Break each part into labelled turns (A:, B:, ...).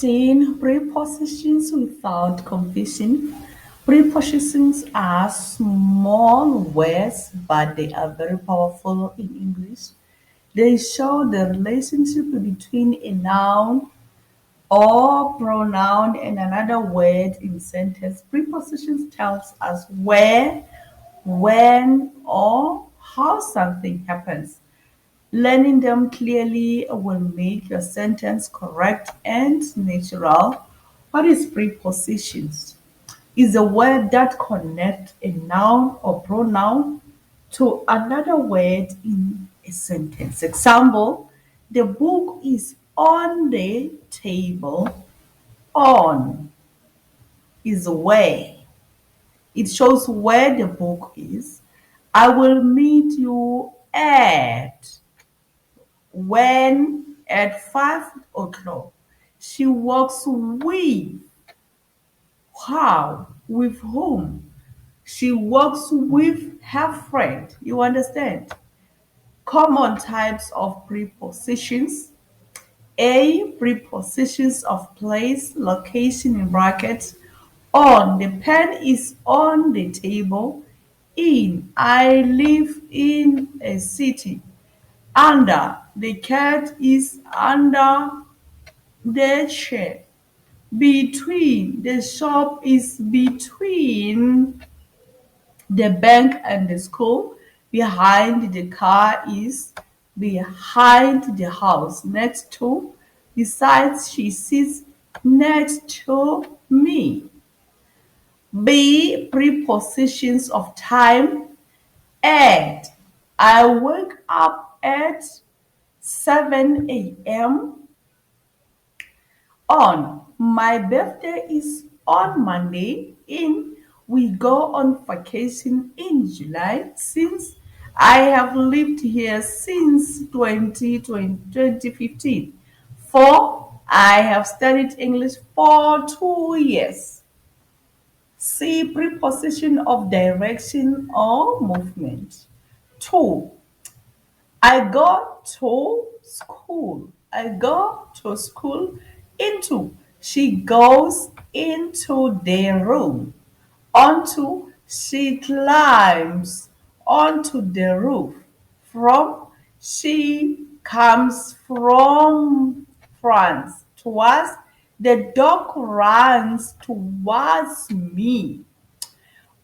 A: 10. Prepositions without confusion. Prepositions are small words, but they are very powerful in English. They show the relationship between a noun or pronoun and another word in sentence. Prepositions tells us where, when, or how something happens. Learning them clearly will make your sentence correct and natural. What is prepositions? Is a word that connects a noun or pronoun to another word in a sentence. Example, the book is on the table. On is where. It shows where the book is. I will meet you at when at 5 o'clock. She works with how? With whom? She works with her friend. You understand? Common types of prepositions. A. Prepositions of place, location in brackets. On. The pen is on the table. In. I live in a city. Under. The cat is under the chair. Between. The shop is between the bank and the school. Behind the car is behind the house. Next to. Besides, she sits next to me. B. Prepositions of time. At. I wake up at 7 a.m. On. My birthday is on Monday. In. We go on vacation in July. Since. I have lived here since 2015. 4. I have studied English for 2 years. C. Preposition of direction or movement. 2. I go to school. I go to school. Into. She goes into the room. Onto. She climbs onto the roof. From. She comes from France. Towards. The dog runs towards me.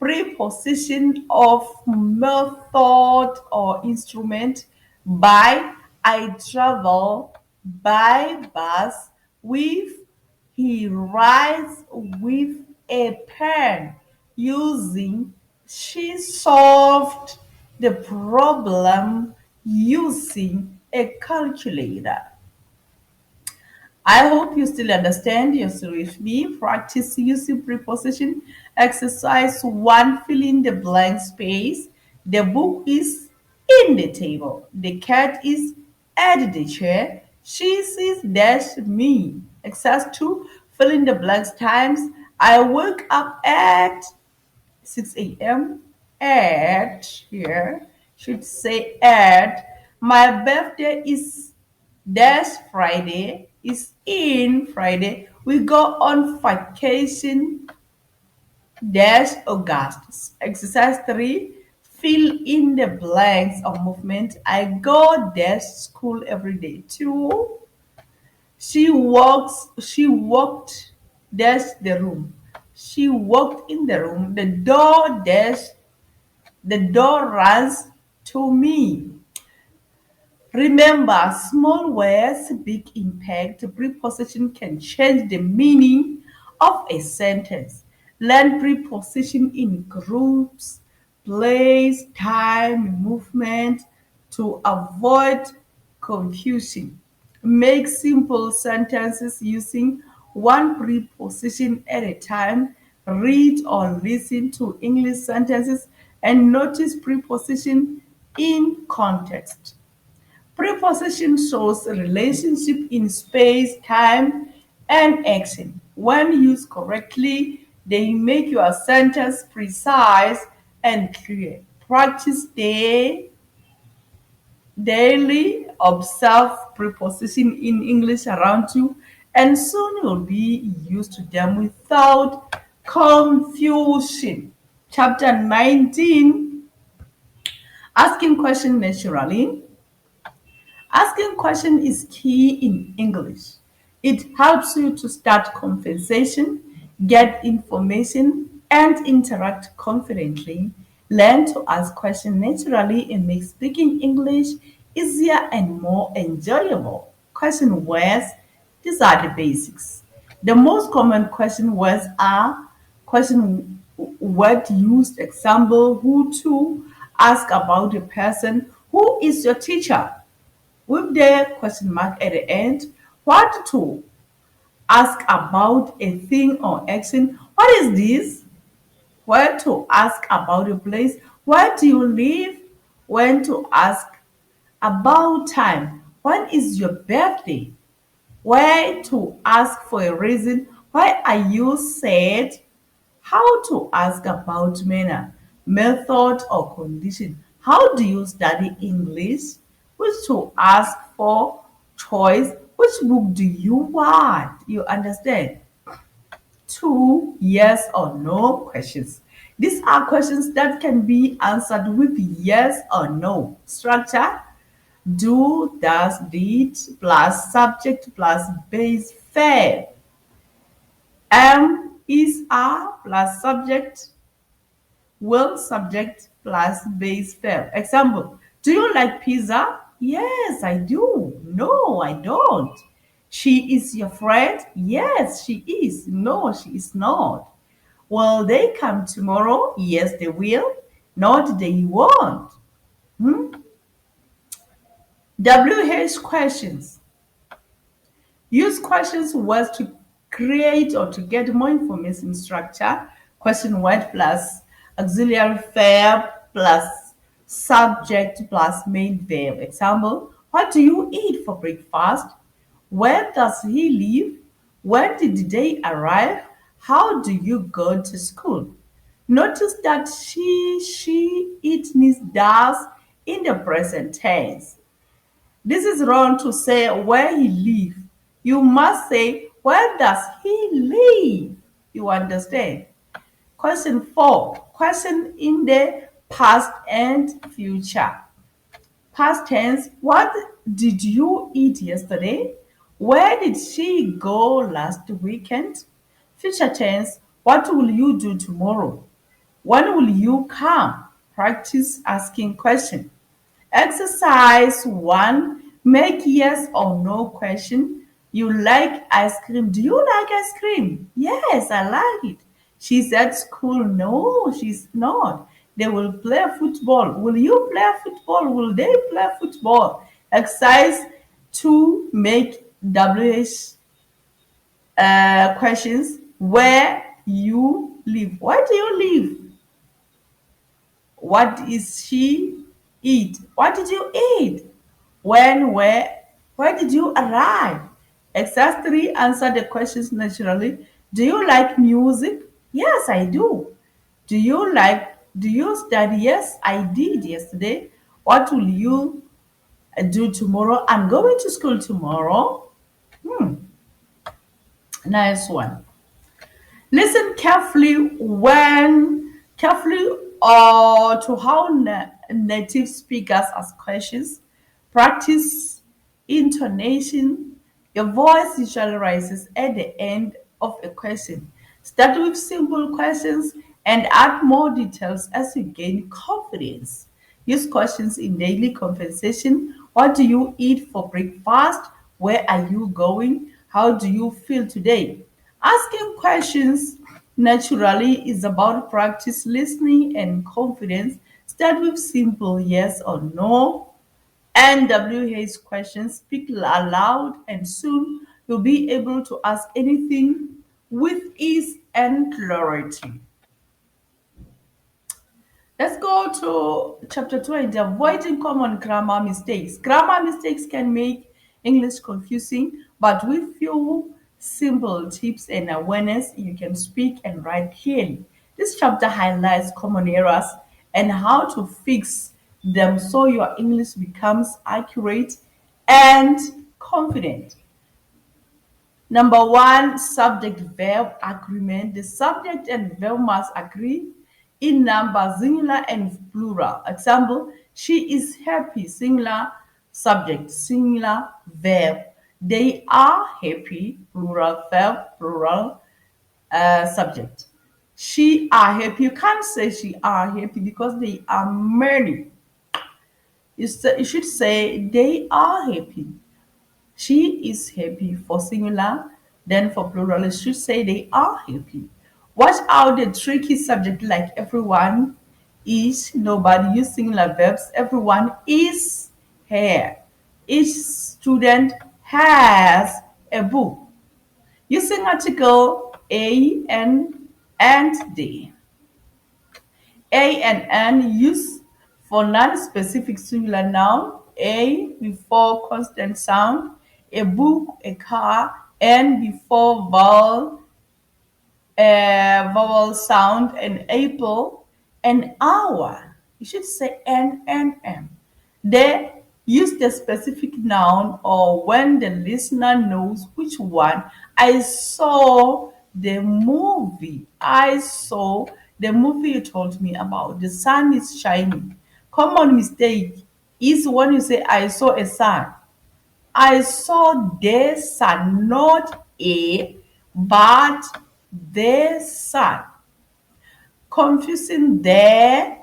A: Preposition of method or instrument. By. I travel by bus. With. He writes with a pen. Using. She solved the problem using a calculator. I hope you still understand. You're still with me. Practice using preposition. Exercise 1. Fill in the blank space. The book is in the table. The cat is at the chair. She sees dash me. Exercise 2. Fill in the blanks times. I woke up at 6 a.m. At here should say at. My birthday is dash Friday, is in Friday. We go on vacation dash August. Exercise 3. Fill in the blanks of movement. I go dash school every day. 2. She walked dash the room. She walked in the room. The door runs to me. Remember, small words, big impact. Preposition can change the meaning of a sentence. Learn preposition in groups, place, time, movement to avoid confusion. Make simple sentences using one preposition at a time. Read or listen to English sentences and notice preposition in context. Preposition shows a relationship in space, time, and action. When used correctly, they make your sentence precise and clear. Practice daily. Observe preposition in English around you and soon you'll be used to them without confusion. Chapter 19, asking questions naturally. Asking question is key in English. It helps you to start conversation, get information, and interact confidently. Learn to ask questions naturally and make speaking English easier and more enjoyable. Question words, these are the basics. The most common question words are question word used, example, who to, ask about the person, who is your teacher, with the question mark at the end. What to, ask about a thing or action. What is this? Where to, ask about a place. Where do you live? When to, ask about time. When is your birthday? Where to, ask for a reason. Why are you sad? How to, ask about manner, method, or condition. How do you study English? Which to, ask for choice. Which book do you want? You understand? Two yes or no questions. These are questions that can be answered with yes or no. Structure: do, does, did, plus subject plus base verb. Is, are, plus subject, will, subject plus base verb. Example: do you like pizza? Yes, I do. No, I don't. She is your friend? Yes, she is. No, she is not. Will they come tomorrow? Yes, they will. Not, they won't. Hmm? WH questions. Use questions words to create or to get more information structure. Question word plus auxiliary verb plus subject plus main verb. Example: what do you eat for breakfast? Where does he live? When did they arrive? How do you go to school? Notice that she, it needs does in the present tense. This is wrong to say where he live. You must say where does he live. You understand? Question 4. Question in the past and future. Past tense: what did you eat yesterday? Where did she go last weekend? Future tense: what will you do tomorrow? When will you come? Practice asking questions. Exercise 1. Make yes or no question. You like ice cream. Do you like ice cream? Yes, I like it. She's at school. No, she's not. They will play football. Will you play football? Will they play football? Exercise 2. Make WH questions. Where you live. Where do you live? What is she eat? What did you eat? When, where did you arrive? Exercise 3. Answer the questions naturally. Do you like music? Yes, I do. Do you study? Yes, I did yesterday. What will you do tomorrow? I'm going to school tomorrow. Hmm, nice one. Listen carefully or to how native speakers ask questions. Practice intonation. Your voice usually rises at the end of a question. Start with simple questions and add more details as you gain confidence. Use questions in daily conversation. What do you eat for breakfast? Where are you going? How do you feel today? Asking questions naturally is about practice listening and confidence. Start with simple yes or no and WH questions. Speak aloud, and soon you'll be able to ask anything with ease and clarity. Let's go to chapter 20, avoiding common grammar mistakes. Grammar mistakes can make English confusing, but with few simple tips and awareness, you can speak and write clearly. This chapter highlights common errors and how to fix them so your English becomes accurate and confident. Number one, subject verb agreement. The subject and verb must agree in number, singular and plural. Example, she is happy, singular subject, singular verb. They are happy, plural verb, plural subject. She are happy. You can't say she are happy because they are many. You should say they are happy. She is happy for singular, then for plural, you should say they are happy. Watch out the tricky subject like everyone is, nobody use singular verbs, everyone is here. Each student has a book. Using article a and they. A and N used for non-specific singular noun. A before constant sound. A book, a car. N before vowel sound. An apple. An hour. You should say N. They use the specific noun or when the listener knows which one. I saw the movie. I saw the movie you told me about. The sun is shining. Common mistake is when you say I saw a sun. I saw the sun, not a, but the sun. Confusing there,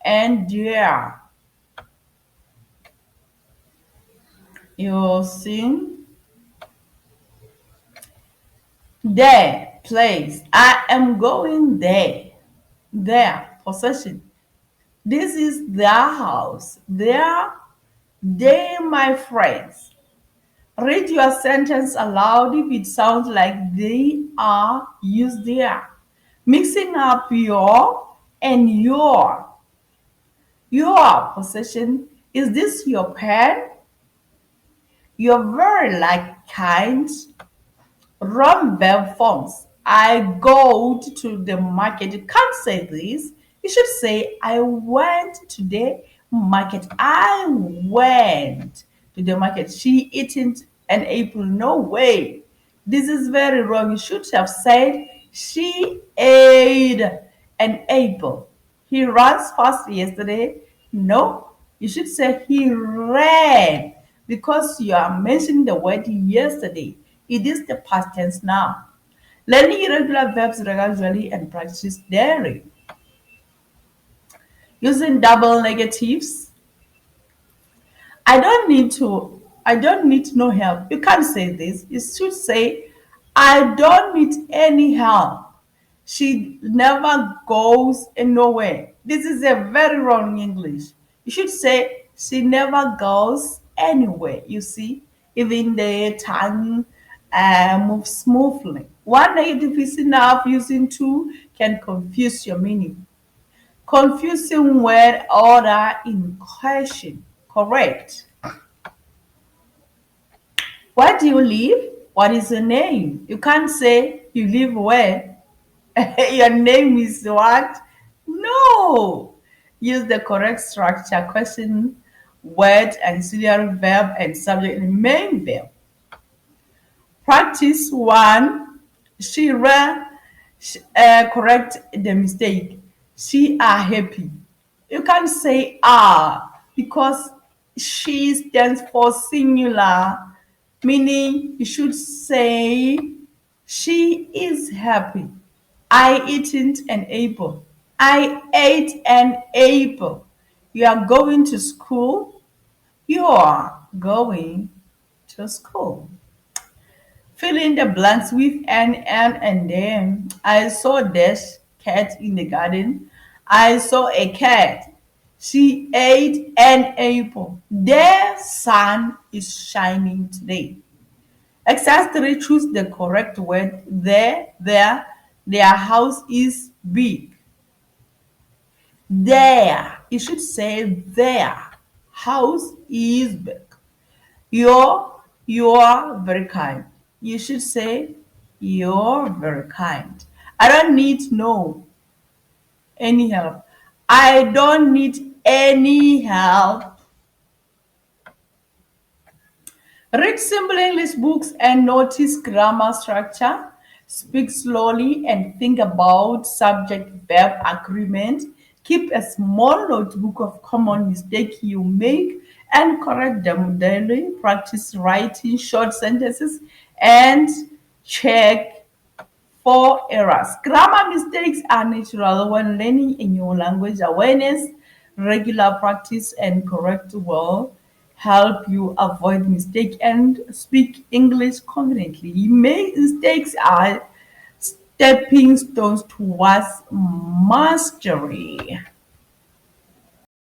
A: and there. You see, there, place. I am going there. There, possession. This is their house. They, my friends. Read your sentence aloud if it sounds like they are used there. Mixing up your and your possession. Is this your pen? You're very like kind. Wrong verb forms. I go to the market. You can't say this. You should say, I went to the market. I went to the market. She eaten an apple. No way. This is very wrong. You should have said, she ate an apple. He runs fast yesterday. No, you should say he ran because you are mentioning the word yesterday. It is the past tense now. Learning irregular verbs regularly and practice daily. Using double negatives. I don't need no help. You can't say this. You should say, I don't need any help. She never goes nowhere. This is a very wrong English. You should say she never goes anywhere. You see, even the tongue moves smoothly. One negative is enough. Using two can confuse your meaning. Confusing word order in question. Correct. Where do you live? What is your name? You can't say you live where. Your name is what? No. Use the correct structure, question, word, auxiliary verb, and subject and main verb. Practice one. She ran, correct the mistake. She are happy. You can't say are because she stands for singular, meaning you should say she is happy. I eaten an apple. I ate an apple. You are going to school. You are going to school. Fill in the blanks with and then. I saw this cat in the garden. I saw a cat. She ate an apple. The sun is shining today. Exercise 3, choose the correct word. Their house is big. You should say their house is big. You're very kind. You should say you're very kind. I don't need no any help. I don't need any help. Read simple English books and notice grammar structure. Speak slowly and think about subject verb agreement. Keep a small notebook of common mistakes you make and correct them daily. Practice writing short sentences and check for errors. Grammar mistakes are natural when learning a new language. Awareness, regular practice, and correct will help you avoid mistakes and speak English confidently. Mistakes are stepping stones towards mastery.